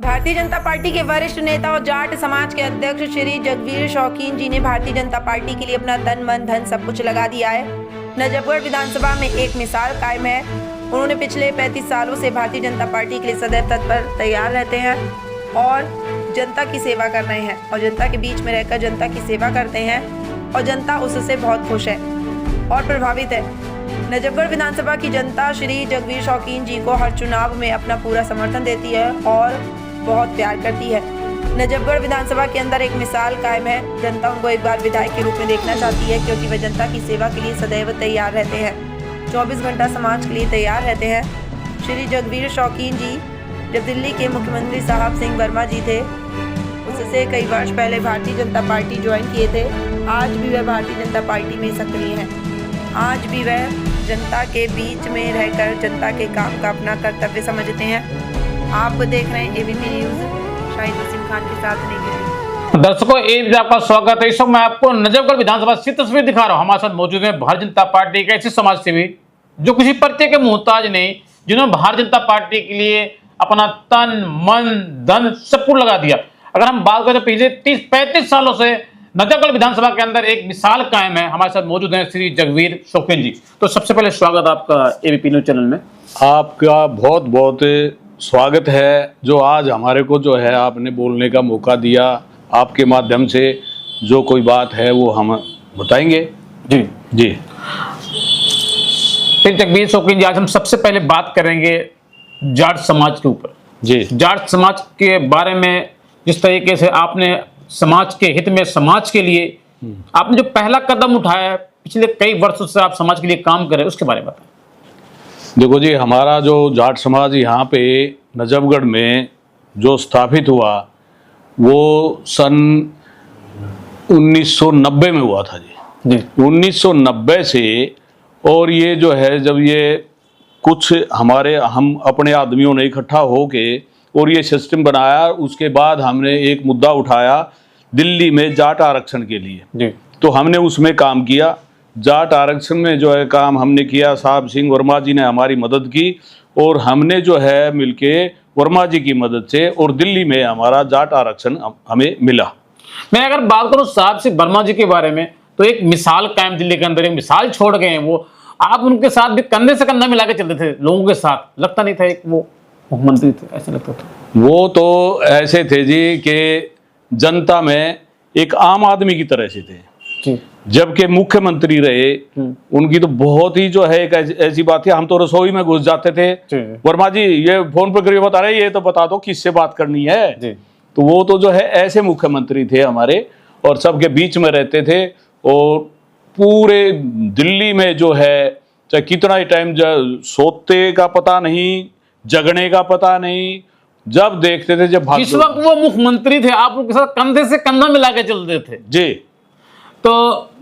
Bharatiya Janata party के वरिष्ठ नेता और जाट समाज के अध्यक्ष श्री जगवीर शौकीन जी ने भारतीय जनता पार्टी के लिए अपना तन मन धन सब कुछ लगा दिया है। नजफगढ़ विधानसभा में एक मिसाल कायम है। उन्होंने पिछले 35 सालों से भारतीय जनता पार्टी के लिए सदैव तत्पर तैयार रहते हैं और जनता की सेवा कर रहे हैं और जनता के बीच में रहकर जनता की सेवा करते हैं और जनता उससे बहुत खुश है और प्रभावित है। नजफगढ़ विधानसभा की जनता श्री जगवीर शौकीन जी को हर चुनाव में अपना पूरा समर्थन देती है और बहुत प्यार करती है। नजफगढ़ विधानसभा के अंदर एक मिसाल कायम है। जनता उनको एक बार विधायक के रूप में देखना चाहती है क्योंकि वे जनता की सेवा के लिए सदैव तैयार रहते हैं, 24 घंटा समाज के लिए तैयार रहते हैं। श्री जगवीर शौकीन जी जब दिल्ली के मुख्यमंत्री साहब सिंह वर्मा जी थे, उससे कई वर्ष पहले भारतीय जनता पार्टी ज्वाइन किए थे। आज भी वह भारतीय जनता पार्टी में सक्रिय हैं। आज भी वह जनता के बीच में रहकर जनता के काम का अपना कर्तव्य समझते हैं। आप देख रहे हैं एबीपी न्यूज, शाहिद वसीम खान के साथ नहीं। दर्शकों, एक आपका स्वागत है। इस वक्त मैं आपको नजफगढ़ विधानसभा से तस्वीर दिखा रहा हूं। हमारे साथ मौजूद है भारतीय जनता पार्टी के ऐसे समाज सेवी जो किसी परिचय के मोहताज नहीं, जिन्होंने भारतीय जनता पार्टी के लिए अपना तन मन धन सब कुछ लगा दिया। अगर हम बात करें तो पिछले 30-35 सालों से नजफगढ़ विधानसभा के अंदर एक मिसाल कायम है। हमारे साथ मौजूद हैं श्री जगवीर शौकीन जी। तो सबसे पहले स्वागत आपका एबीपी न्यूज चैनल में। आपका बहुत बहुत स्वागत है। जो आज हमारे को जो है आपने बोलने का मौका दिया, आपके माध्यम से जो कोई बात है वो हम बताएंगे। जी जी फिर जगवीर शौकीन जी, आज हम सबसे पहले बात करेंगे जाट समाज के ऊपर। जी, जाट समाज के बारे में जिस तरीके से आपने समाज के हित में, समाज के लिए आपने जो पहला कदम उठाया है, पिछले कई वर्षों से आप समाज के लिए काम कर रहे हैं, उसके बारे में बताएं। देखो जी, हमारा जो जाट समाज यहाँ पे नजफगढ़ में जो स्थापित हुआ वो सन 1990 में हुआ था जी। 1990 से, और ये जो है जब ये कुछ हम अपने आदमियों ने इकट्ठा होके और ये सिस्टम बनाया, उसके बाद हमने एक मुद्दा उठाया दिल्ली में जाट आरक्षण के लिए जी। तो हमने उसमें काम किया। जाट आरक्षण में जो है काम हमने किया, साहब सिंह वर्मा जी ने हमारी मदद की और हमने जो है मिलके वर्मा जी की मदद से और दिल्ली में हमारा जाट आरक्षण हमें मिला। मैं अगर बात करूं साहब सिंह वर्मा जी के बारे में, तो एक मिसाल कायम दिल्ली के अंदर, एक मिसाल छोड़ गए हैं वो। आप उनके साथ भी कंधे से कंधा मिला के चलते थे लोगों के साथ, लगता नहीं था एक वो मुख्यमंत्री थे, ऐसा लगता था। वो तो ऐसे थे जी कि जनता में एक आम आदमी की तरह से थे जी। जबकि मुख्यमंत्री रहे, उनकी तो बहुत ही जो है एक ऐसी बात है, हम तो रसोई में घुस जाते थे, वर्मा जी ये फोन पर करिए, बता रहे ये तो बता दो किससे बात करनी है जी। तो वो तो जो है ऐसे मुख्यमंत्री थे हमारे, और सबके बीच में रहते थे और पूरे दिल्ली में जो है चाहे कितना ही टाइम सोते का पता नहीं, जगने का पता नहीं, जब देखते थे जब जिस वक्त वो मुख्यमंत्री थे आप उनके साथ कंधे से कंधा मिला के चलते थे जी। तो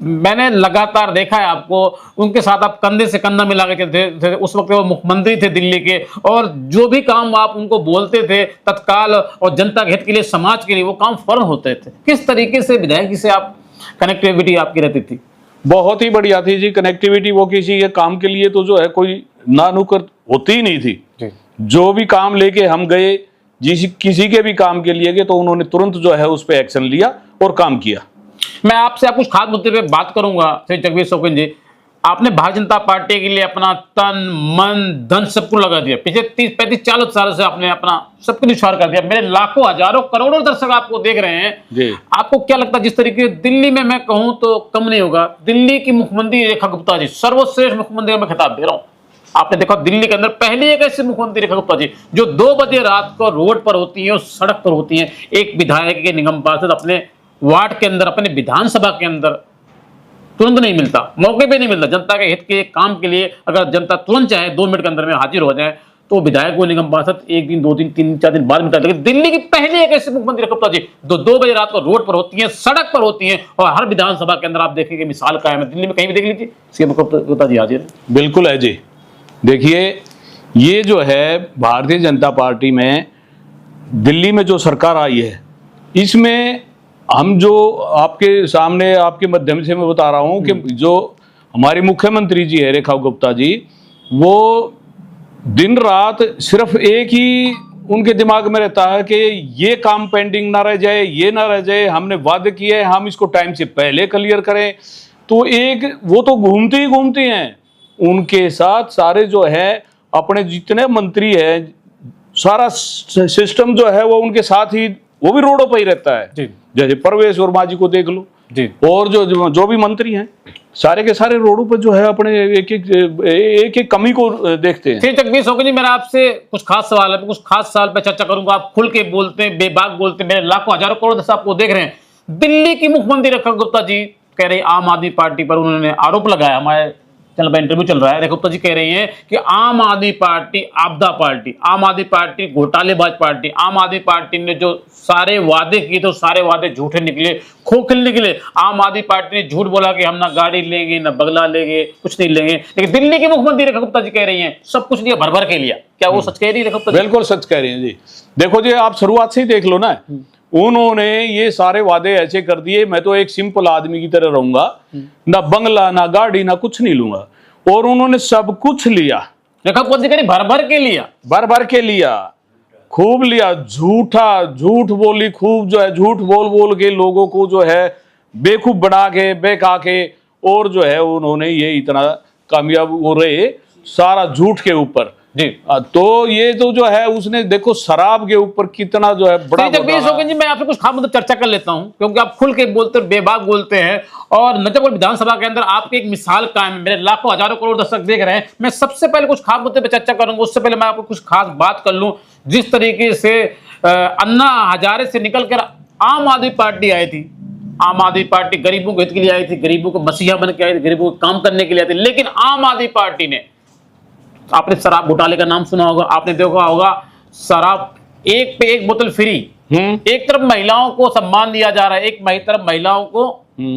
मैंने लगातार देखा है आपको, उनके साथ आप कंधे से कंधा मिला के चलते थे। उस वक्त वो मुख्यमंत्री थे दिल्ली के, और जो भी काम आप उनको बोलते थे तत्काल और जनता के हित के लिए, समाज के लिए, वो काम फौरन होते थे। किस तरीके से विधायक जी से आप कनेक्टिविटी आपकी रहती थी? बहुत ही बढ़िया थी जी कनेक्टिविटी। वो किसी के काम के लिए तो जो है कोई नानुकर होती ही नहीं थी जी। जो भी काम लेके हम गए, किसी के भी काम के लिए गए तो उन्होंने तुरंत जो है उस पर एक्शन लिया और काम किया। मैं आपसे कुछ खास मुद्दे पे बात करूंगा। श्री जगवीर शौकीन जी, आपने भारतीय जनता पार्टी के लिए अपना तन मन धन सब कुछ लगा दिया। पिछले 30-35-40 साल से आपने अपना सब कुछ निछावर कर दिया। मेरे लाखों, हजारों, करोड़ों दर्शक आपको देख रहे हैं जी। आपको क्या लगता है, जिस तरीके दिल्ली में, मैं कहूं तो कम नहीं होगा, दिल्ली की मुख्यमंत्री रेखा गुप्ता जी, सर्वश्रेष्ठ मुख्यमंत्री का मैं खिताब दे रहा हूँ। आपने देखा दिल्ली के अंदर पहली एक ऐसी मुख्यमंत्री रेखा गुप्ता जी जो 2 बजे रात को रोड पर होती है और सड़क पर होती है, एक विधायक के निगम पार्षद अपने वार्ड के अंदर, अपने विधानसभा के अंदर तुरंत नहीं मिलता, मौके पे नहीं मिलता। जनता के हित के काम के लिए अगर जनता तुरंत चाहे 2 मिनट के अंदर में हाजिर हो जाए तो विधायक को निगम पार्षद 1 दिन, 2 दिन, 3-4 दिन बाद मिलता। लेकिन दिल्ली की पहली एक ऐसी मुख्यमंत्री रेखा गुप्ता जी 2 बजे रात को रोड पर होती है, सड़क पर होती है, और हर विधानसभा के अंदर आप देखेंगे मिसाल कायम है। दिल्ली में कहीं भी देख लीजिए, सीएम गुप्ता जी हाजिर है। बिल्कुल है जी। देखिए, ये जो है भारतीय जनता पार्टी में दिल्ली में जो सरकार आई है, इसमें हम जो आपके सामने आपके माध्यम से मैं बता रहा हूं कि जो हमारी मुख्यमंत्री जी है रेखा गुप्ता जी, वो दिन रात सिर्फ एक ही उनके दिमाग में रहता है कि ये काम पेंडिंग ना रह जाए, ये ना रह जाए, हमने वादे किए हम इसको टाइम से पहले क्लियर करें। तो एक वो तो घूमती ही घूमती हैं, उनके साथ सारे जो है अपने जितने मंत्री हैं, सारा सिस्टम जो है वो उनके साथ ही, वो भी रोडों पर ही रहता है। जैसे परवेश वर्मा जी को देख लो जी, और जो भी मंत्री हैं सारे के सारे रोडों पर जो है अपने एक कमी को देखते हैं। फिर जगदीश शौकीन जी, मेरा आपसे कुछ खास सवाल है, कुछ खास सवाल पे चर्चा करूंगा। आप खुल के बोलते हैं, बेबाक बोलते हैं, मेरे लाखों हजारों करोड़ दर्शक आपको देख रहे हैं। दिल्ली की मुख्यमंत्री रेखा गुप्ता जी कह रही आम आदमी पार्टी पर उन्होंने आरोप लगाया, हमारे चैनल पर इंटरव्यू चल रहा है, रेखा गुप्ता जी कह रही हैं कि आम आदमी पार्टी आपदा पार्टी, आम आदमी पार्टी घोटालेबाज पार्टी, आम आदमी पार्टी ने जो सारे वादे किए तो सारे वादे झूठे निकले, खोखले निकले। आम आदमी पार्टी ने झूठ बोला कि हम ना गाड़ी लेंगे ना बंगला लेंगे, कुछ नहीं लेंगे। लेकिन दिल्ली की मुख्यमंत्री रेखा गुप्ता जी कह रही हैं सब कुछ लिया, भर भर के लिया। क्या वो सच कह रही है रेखा गुप्ता जी? बिल्कुल सच कह रही हैं जी। देखो जी, आप शुरुआत से ही देख लो ना, उन्होंने ये सारे वादे ऐसे कर दिए, मैं तो एक सिंपल आदमी की तरह रहूंगा, ना बंगला ना गाड़ी ना कुछ नहीं लूंगा, और उन्होंने सब कुछ लिया। रेखा गुप्ता जी कह रही भर भर के लिया, भर भर के लिया, खूब लिया, झूठ बोली, खूब जो है झूठ बोल बोल के लोगों को जो है बेवकूफ बना के बेका के, और जो है उन्होंने ये इतना कामयाब हो रहे सारा झूठ के ऊपर जी। तो ये तो जो है उसने देखो शराब के ऊपर कितना जो है बड़ा। जगदीश शौकीन जी, मैं आपसे कुछ खास मुद्दे चर्चा कर लेता हूं, क्योंकि आप खुल के बोलते बेबाक बोलते हैं, और नजफगढ़ विधानसभा के अंदर आपकी एक मिसाल कायम है, मेरे लाखों हजारों करोड़ दर्शक देख रहे हैं। मैं सबसे पहले कुछ खास मुद्दे पर चर्चा करूंगा, उससे पहले मैं आपको कुछ खास बात कर लूं। जिस तरीके से अन्ना हजारे से निकलकर आम आदमी पार्टी आई थी, आम आदमी पार्टी गरीबों के हित के लिए आई थी, गरीबों को मसीहा बन के आई थी, गरीबों को काम करने के लिए आई थी। लेकिन आम आदमी पार्टी ने, आपने शराब घोटाले का नाम सुना होगा, आपने देखा होगा शराब एक पे एक बोतल फ्री। एक तरफ महिलाओं को सम्मान दिया जा रहा है, एक तरफ महिलाओं को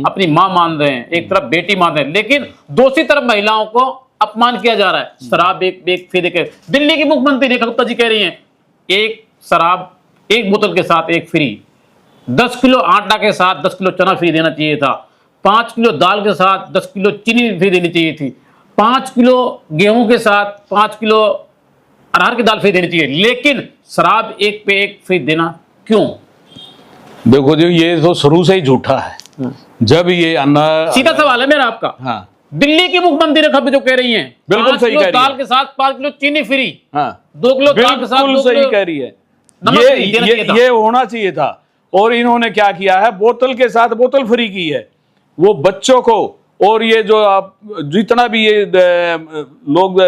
अपनी मां मान रहे हैं, एक तरफ बेटी मान रहे हैं, लेकिन दूसरी तरफ महिलाओं को अपमान किया जा रहा है। शराब एक फ्री देके दिल्ली की मुख्यमंत्री रेखा गुप्ता जी कह रही हैं एक शराब एक बोतल के साथ एक फ्री, 10 किलो आटा के साथ 10 किलो चना फ्री देना चाहिए था, 5 किलो दाल के साथ 10 किलो चीनी फ्री देनी चाहिए थी, 5 किलो गेहूं के साथ 5 किलो अरहर की दाल फ्री देनी चाहिए, लेकिन शराब एक पे एक फ्री देना क्यों? देखो जी, ये तो शुरू से ही झूठा है। जब ये अन्ना, सीधा सवाल है मेरा आपका, हाँ, दिल्ली की मुख्यमंत्री रेखा जो कह रही हैं बिल्कुल सही कह रही है, दाल के साथ 5 किलो चीनी फ्री, हाँ, 2 किलो दाल के साथ 2 सही कह रही है, ये होना चाहिए था। और इन्होंने क्या किया है, बोतल के साथ बोतल फ्री की है, वो बच्चों को, और ये जो आप जितना भी ये लोग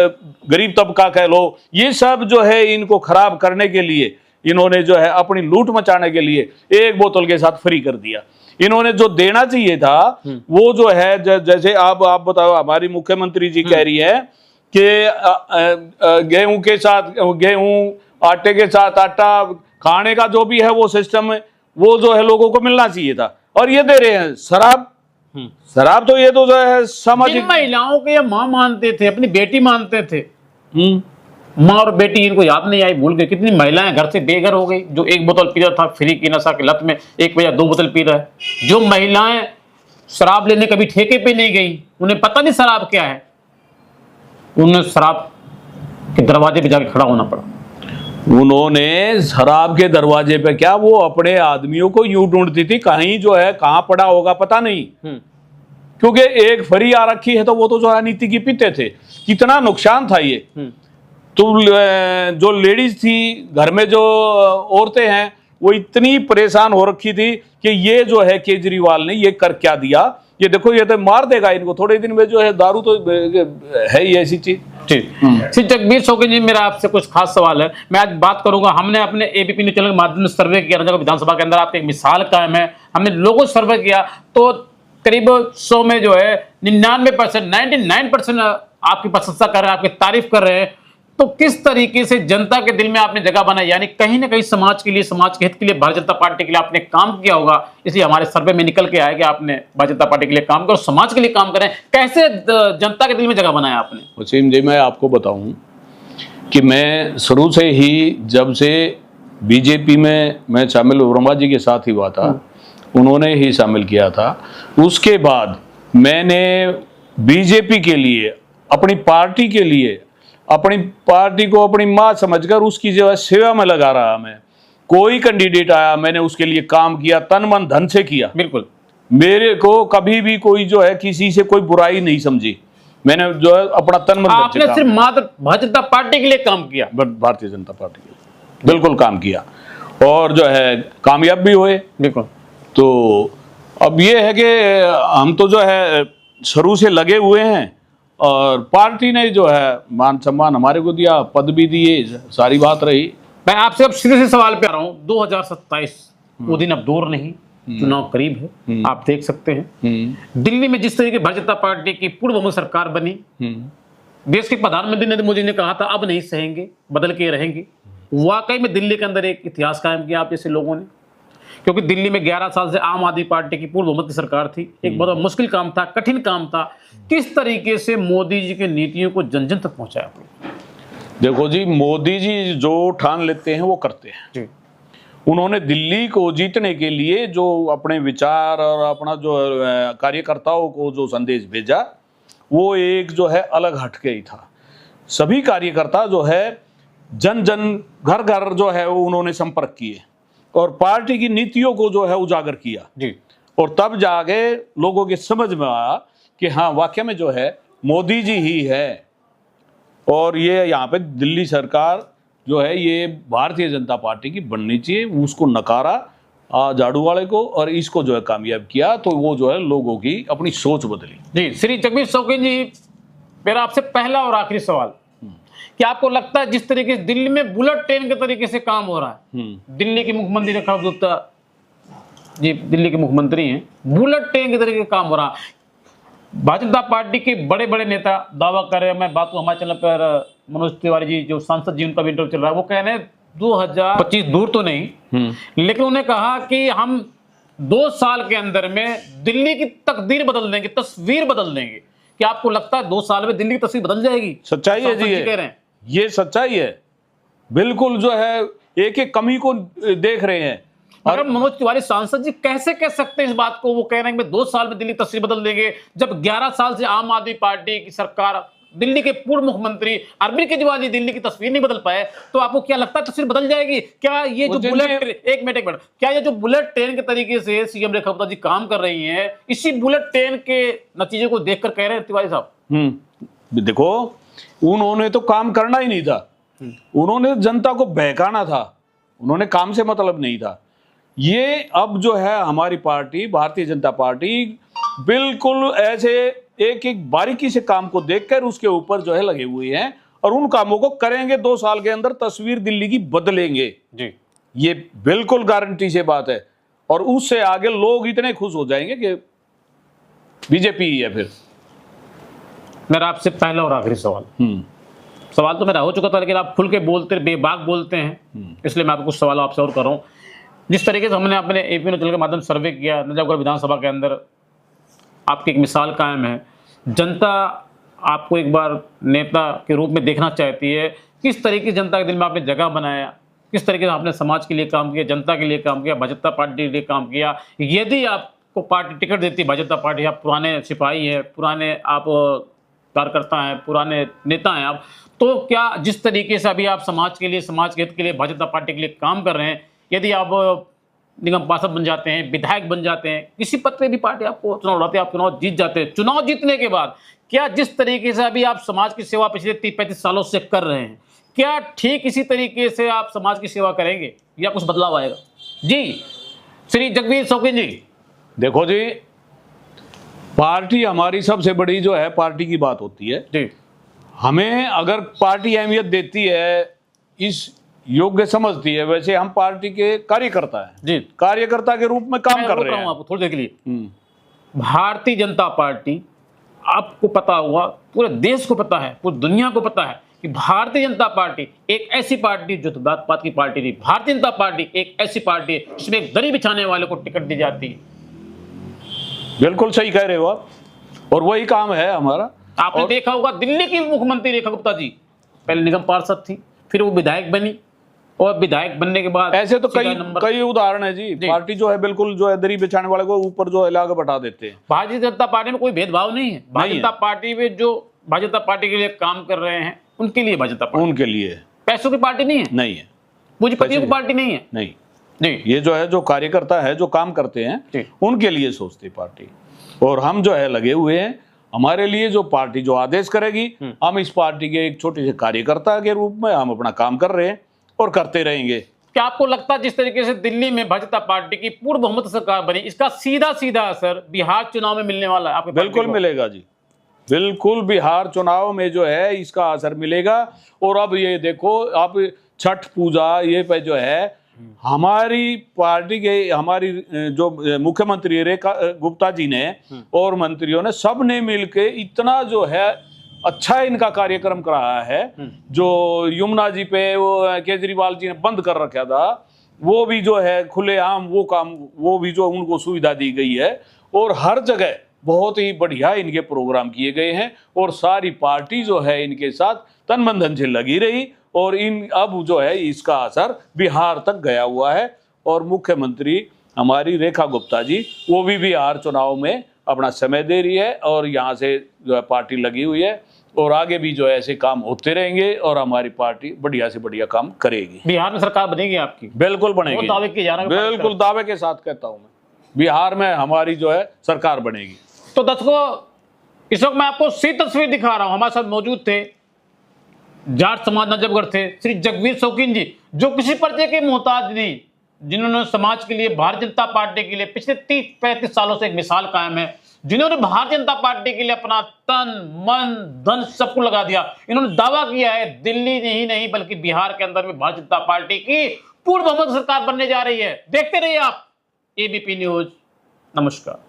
गरीब तबका कह लो, ये सब जो है इनको खराब करने के लिए इन्होंने जो है अपनी लूट मचाने के लिए एक बोतल के साथ फ्री कर दिया। इन्होंने जो देना चाहिए था वो जो है, जैसे आप बताओ, हमारी मुख्यमंत्री जी कह रही है कि गेहूं के साथ गेहूं, आटे के साथ आटा, खाने का जो भी है वो सिस्टम है वो जो है लोगों को मिलना चाहिए था, और ये दे रहे हैं शराब। शराब तो ये तो जो है सामाजिक, महिलाओं को ये मां मानते थे, अपनी बेटी मानते थे, माँ और बेटी इनको याद नहीं आई, भूल गए। कितनी महिलाएं घर से बेघर हो गई, जो एक बोतल पी रहा था फ्री की नशा की लत में, एक या 2 बोतल पी रहा है। जो महिलाएं शराब लेने कभी ठेके पे नहीं गई, उन्हें पता नहीं शराब क्या है, उन्हें शराब के दरवाजे पे जाके खड़ा होना पड़ा। उन्होंने शराब के दरवाजे पे क्या, वो अपने आदमियों को यूं ढूंढती थी, कहीं जो है कहां पड़ा होगा पता नहीं, क्योंकि एक फ्री आ रखी है तो वो तो जो है नीति की पीते थे। कितना नुकसान था ये। तो जो लेडीज थी घर में, जो औरतें हैं, वो इतनी परेशान हो रखी थी कि ये जो है केजरीवाल ने ये कर क्या दिया, ये देखो ये तो मार देगा इनको थोड़े दिन में, जो है दारू तो है ही ऐसी चीज। ठीक, जगदीश शौकीन जी, मेरा आपसे कुछ खास सवाल है। मैं आज बात करूंगा, हमने अपने एबीपी न्यूज चैनल के माध्यम से सर्वे किया, नजफगढ़ विधानसभा के अंदर आपकी एक मिसाल कायम है। हमने लोगों से सर्वे किया तो करीब 100 में जो है 99%, 99% आपकी प्रशंसा कर रहे हैं, आपकी तारीफ कर रहे हैं। तो किस तरीके से जनता के दिल में आपने जगह बनाई, यानी कहीं ना कहीं समाज के लिए, समाज के हित के लिए भारतीय जनता पार्टी के लिए आपने काम किया होगा, इसलिए हमारे सर्वे में निकल के आया कि आपने भारतीय जनता पार्टी के लिए काम करो, समाज के लिए काम करें। कैसे जनता के दिल में जगह बनाया आपने? वसीम जी, मैं आपको बताऊं कि मैं शुरू से ही, जब से बीजेपी में मैं शामिल वर्मा जी के साथ ही हुआ था, उन्होंने ही शामिल किया था, उसके बाद मैंने बीजेपी के लिए, अपनी पार्टी के लिए अपनी पार्टी को अपनी माँ समझकर उसकी जो है सेवा में लगा रहा। मैं कोई कैंडिडेट आया, मैंने उसके लिए काम किया, तन मन धन से किया। बिल्कुल। मेरे को कभी भी कोई जो है किसी से कोई बुराई नहीं समझी। मैंने जो है अपना तन मन धन से आपने काम सिर्फ किया। मात्र भारतीय जनता पार्टी के लिए काम किया। भारतीय जनता पार्टी के लिए बिल्कुल काम किया और जो है कामयाब भी हुए। बिल्कुल। तो अब ये है कि हम तो जो है शुरू से लगे हुए हैं और पार्टी ने जो है मान सम्मान हमारे को दिया, पद भी दिए, सारी बात रही। मैं आपसे अब सीधे से सवाल पे आ रहा हूँ। 2027 वो दिन अब दूर नहीं, चुनाव करीब है, आप देख सकते हैं। दिल्ली में जिस तरीके भारतीय जनता पार्टी की पूर्ण बहुमत सरकार बनी, देश के प्रधानमंत्री नरेंद्र मोदी ने कहा था अब नहीं सहेंगे, बदल के रहेंगे। वाकई में दिल्ली के अंदर एक इतिहास कायम किया आप जैसे लोगों ने, क्योंकि दिल्ली में 11 साल से आम आदमी पार्टी की पूर्ण बहुमत की सरकार थी। एक बहुत मुश्किल काम था, कठिन काम था। किस तरीके से मोदी जी की नीतियों को जन जन तक पहुंचाया? देखो जी, मोदी जी जो ठान लेते हैं वो करते हैं जी। उन्होंने दिल्ली को जीतने के लिए जो अपने विचार और अपना जो कार्यकर्ताओं को जो संदेश भेजा, वो एक जो है अलग हटके ही था। सभी कार्यकर्ता जो है जन जन घर घर जो है वो उन्होंने संपर्क किए और पार्टी की नीतियों को जो है उजागर किया जी। और तब जाके लोगों के समझ में आया कि हाँ वाकई में जो है मोदी जी ही है और ये यहाँ पे दिल्ली सरकार जो है ये भारतीय जनता पार्टी की बननी चाहिए। उसको नकारा झाड़ू वाले को और इसको जो है कामयाब किया, तो वो जो है लोगों की अपनी सोच बदली। जी श्री जगदीश शौकीन जी, मेरा आपसे पहला और आखिरी सवाल, क्या आपको लगता है जिस तरीके से दिल्ली में बुलेट ट्रेन के तरीके से काम हो रहा है, दिल्ली के मुख्यमंत्री रेखा गुप्ता जी दिल्ली के मुख्यमंत्री हैं, बुलेट ट्रेन के तरीके से काम हो रहा है, भारतीय जनता पार्टी के बड़े बड़े नेता दावा कर रहे हैं, मैं बात को हमारे चैनल पर मनोज तिवारी जी जो सांसद जी उनका भी इंटरव्यू चल रहा है, वो कह रहे हैं 2025 दूर तो नहीं, लेकिन उन्होंने कहा कि हम 2 साल के अंदर में दिल्ली की तकदीर बदल देंगे, तस्वीर बदल देंगे। क्या आपको लगता है 2 साल में दिल्ली की तस्वीर बदल जाएगी? सच्चाई है जी, कह रहे हैं ये सच्चाई है। बिल्कुल जो है एक एक कमी को देख रहे हैं। और मनोज तिवारी सांसद जी कैसे कह सकते हैं इस बात को? वो कह रहे हैं कि 2 साल में दिल्ली की तस्वीर बदल देंगे, जब 11 साल से आम आदमी पार्टी की सरकार, दिल्ली के पूर्व मुख्यमंत्री अरविंद केजरीवाल जी दिल्ली की तस्वीर नहीं बदल पाए, तो आपको क्या लगता है तस्वीर बदल जाएगी? क्या ये जो बुलेट एक मिनट क्या ये जो बुलेट ट्रेन के तरीके से सीएम रेखा गुप्ता जी काम कर रही हैं, इसी बुलेट ट्रेन के नतीजे को देखकर कह रहे हैं तिवारी साहब? देखो, उन्होंने तो काम करना ही नहीं था, उन्होंने जनता को बहकाना था, उन्होंने काम से मतलब नहीं था। ये अब जो है हमारी पार्टी भारतीय जनता पार्टी बिल्कुल ऐसे एक एक बारीकी से काम को देखकर उसके ऊपर जो है लगे हुए हैं और उन कामों को करेंगे। 2 साल के अंदर तस्वीर दिल्ली की बदलेंगे जी, ये बिल्कुल गारंटी से बात है। और उससे आगे लोग इतने खुश हो जाएंगे कि बीजेपी ही है। फिर मेरा आपसे पहला और आखिरी सवाल तो मेरा हो चुका था, लेकिन आप खुल के बोलते, बेबाक बोलते हैं, इसलिए मैं आपको कुछ सवाल आपसे और कर रहा हूँ। जिस तरीके से हमने अपने एपी न्यूज़ के माध्यम से सर्वे किया, नजफगढ़ विधानसभा के अंदर आपकी एक मिसाल कायम है, जनता आपको एक बार नेता के रूप में देखना चाहती है। किस तरीके से जनता के दिल में आपने जगह बनाया, किस तरीके से आपने समाज के लिए काम किया, जनता के लिए काम किया, भाजपा पार्टी के लिए काम किया? यदि आपको पार्टी टिकट देती भाजपा पार्टी, आप पुराने सिपाही हैं, पुराने आप कार्यकर्ता हैं, पुराने नेता हैं आप, तो क्या जिस तरीके से अभी आप समाज के लिए, समाज के हित के लिए भाजपा पार्टी के लिए काम कर रहे हैं, यदि आप निगम पार्षद बन जाते हैं, विधायक बन जाते हैं, किसी पद पे भी पार्टी आपको चुनाव लड़ाते हैं, आप चुनाव जीत जाते हैं, चुनाव जीतने के बाद क्या जिस तरीके से अभी आप समाज की सेवा पिछले 30-35 सालों से कर रहे हैं, क्या ठीक इसी तरीके से आप समाज की सेवा करेंगे या कुछ बदलाव आएगा? जी श्री जगदीश शौकीन जी। देखो जी, पार्टी हमारी सबसे बड़ी जो है पार्टी की बात होती है जी। हमें अगर पार्टी अहमियत देती है, इस योग्य समझती है, वैसे हम पार्टी के कार्यकर्ता हैं जी, कार्यकर्ता के रूप में काम कर रहे हैं। आपको थोड़ी देर के लिए, भारतीय जनता पार्टी, आपको पता होगा, पूरे देश को पता है, पूरी दुनिया को पता है कि भारतीय जनता पार्टी एक ऐसी पार्टी जो बात पात की पार्टी नहीं, भारतीय जनता पार्टी एक ऐसी पार्टी है जिसमें एक दरी बिछाने वाले को टिकट दी जाती है। बिल्कुल सही कह रहे हो आप, और वही काम है हमारा। आपने देखा होगा दिल्ली की मुख्यमंत्री रेखा गुप्ता जी पहले निगम पार्षद थी, फिर वो विधायक बनी, और विधायक बनने के बाद ऐसे तो कई उदाहरण है जी। पार्टी जो है बिल्कुल जो है दरी बिछाने वाले को ऊपर जो है लाके बैठा देते हैं। भारतीय जनता पार्टी में कोई भेदभाव नहीं है। भारतीय जनता पार्टी में जो भाजपा पार्टी के लिए काम कर रहे हैं, उनके लिए भाजपा जनता पार्टी, उनके लिए। पैसों की पार्टी नहीं है, नहीं है, पूंजीपतियों की पार्टी नहीं है। नहीं, जी ये जो है, जो कार्यकर्ता है, जो काम करते जी। हैं, उनके लिए सोचती पार्टी। और हम जो है लगे हुए हैं, हमारे लिए जो पार्टी जो आदेश करेगी, हम इस पार्टी के एक छोटे से कार्यकर्ता के रूप में हम अपना काम कर रहे हैं और करते रहेंगे। क्या आपको लगता है जिस तरीके से दिल्ली में भाजपा पार्टी की पूर्ण बहुमत सरकार बनी, इसका सीधा सीधा असर बिहार चुनाव में मिलने वाला है आपके पार्टी बिल्कुल को? मिलेगा जी, बिल्कुल बिहार चुनाव में जो है इसका असर मिलेगा। और अब ये देखो, आप छठ पूजा ये पे जो है, हमारी पार्टी के, हमारी जो मुख्यमंत्री रेखा गुप्ता जी ने और मंत्रियों ने, सब ने मिलके इतना जो है अच्छा इनका कार्यक्रम कराया है। जो यमुना जी पे वो केजरीवाल जी ने बंद कर रखा था, वो भी जो है खुलेआम वो काम, वो भी जो उनको सुविधा दी गई है। और हर जगह बहुत ही बढ़िया इनके प्रोग्राम किए गए हैं और सारी पार्टी जो है इनके साथ तन मन धन से लगी रही। और इन अब जो है इसका असर बिहार तक गया हुआ है। और मुख्यमंत्री हमारी रेखा गुप्ता जी, वो भी बिहार चुनाव में अपना समय दे रही है और यहाँ से जो है पार्टी लगी हुई है। और आगे भी जो है ऐसे काम होते रहेंगे और हमारी पार्टी बढ़िया से बढ़िया काम करेगी। बिहार में सरकार बनेगी आपकी? बिल्कुल बनेगी, वो दावे किए जा रहे हैं, बिल्कुल दावे के साथ कहता हूँ मैं, बिहार में हमारी जो है सरकार बनेगी। तो दर्शकों, इस वक्त मैं आपको सी तस्वीर दिखा रहा हूं। हमारे साथ मौजूद थे जाट समाज नजफगढ़ थे श्री जगवीर शौकीन जी, जो किसी परिचय के मोहताज नहीं, जिन्होंने समाज के लिए, भारतीय जनता पार्टी के लिए पिछले 30-35 सालों से एक मिसाल कायम है, जिन्होंने भारतीय जनता पार्टी के लिए अपना तन मन धन सब कुछ लगा दिया। इन्होंने दावा किया है दिल्ली ही नहीं बल्कि बिहार के अंदर में भारतीय जनता पार्टी की पूर्ण बहुमत सरकार बनने जा रही है। देखते रहिए आप एबीपी न्यूज। नमस्कार।